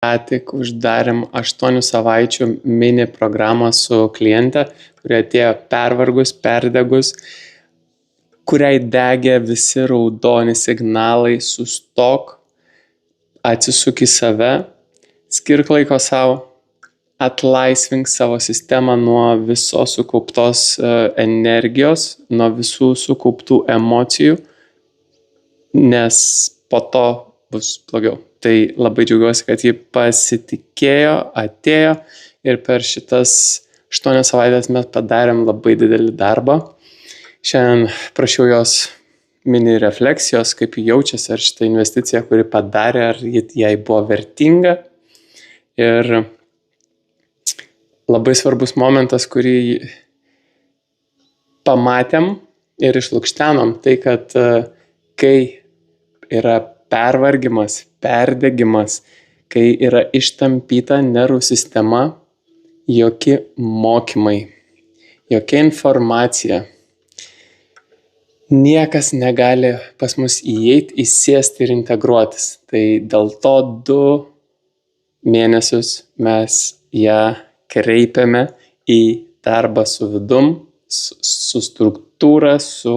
ką tik uždarėm 8 savaičių mini programą su kliente, kuri atėjo pervargus, perdegus, kuriai degė visi raudoni signalai: sustok, atsisuk į save, skirk laiko savo, atlaisvink savo sistemą nuo visos sukauptos energijos, nuo visų sukauptų emocijų, nes po to bus blogiau. Tai labai džiaugiuosi, kad ji pasitikėjo, atėjo ir per šitas 8 savaitės mes padarėm labai didelį darbą. Šiandien prašiau jos mini refleksijos, kaip ji jaučiasi, ar šitą investiciją, kuri padarė, ar jai buvo vertinga. Ir labai svarbus momentas, kurį pamatėm ir išlukštenom, tai kad kai yra pervargimas, perdegimas, kai yra ištampyta nervų sistema, jokie mokymai, jokia informacija, niekas negali pas mus įeiti, įsėsti ir integruotis. Tai dėl to 2 mėnesius mes ją kreipiame į darbą su vidum, su struktūra, su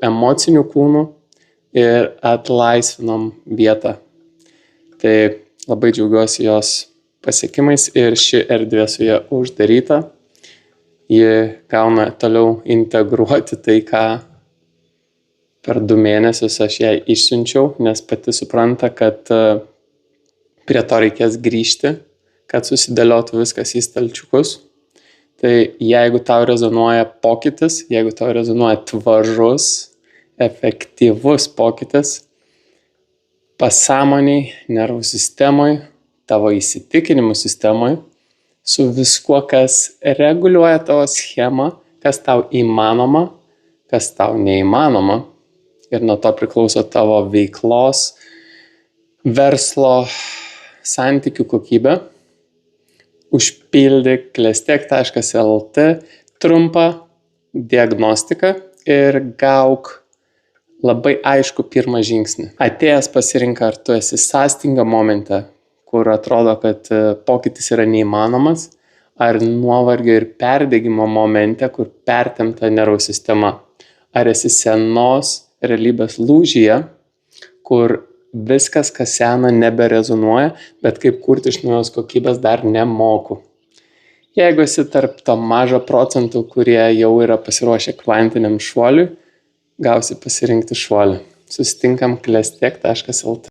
emociniu kūnu ir atlaisvinom vietą. Tai labai džiaugiuosi jos pasiekimais ir ši erdvė su ja uždaryta. Ji gauna toliau integruoti tai, ką per 2 mėnesius aš jai išsiunčiau, nes pati supranta, kad prie to reikės grįžti, kad susidėliotų viskas į stalčiukus. Tai jeigu tau rezonuoja pokytis, jeigu tau rezonuoja tvarus, efektyvus pokytis pasąmoniai, nervų sistemoj, tavo įsitikinimų sistemoj, su viskuo, kas reguliuoja tavo schemą, kas tau įmanoma, kas tau neįmanoma, ir nuo to priklauso tavo veiklos, verslo, santykių kokybė, užpildyk klestėk.lt trumpą diagnostiką ir gauk labai aišku pirmą žingsnį. Atėjęs pasirink, ar tu esi sąstingio momente, kur atrodo, kad pokytis yra neįmanomas, ar nuovargio ir perdegimo momente, kur pertempta nervų sistema. Ar esi senos realybės lūžyje, kur viskas, kas sena, neberezonuoja, bet kaip kurti iš naujos kokybės dar nemoku. Jeigu esi tarp to mažo procentų, kurie jau yra pasiruošę kvantiniam šuoliui, gausi pasirinkti šuolį. Susitinkam klestėk.lt.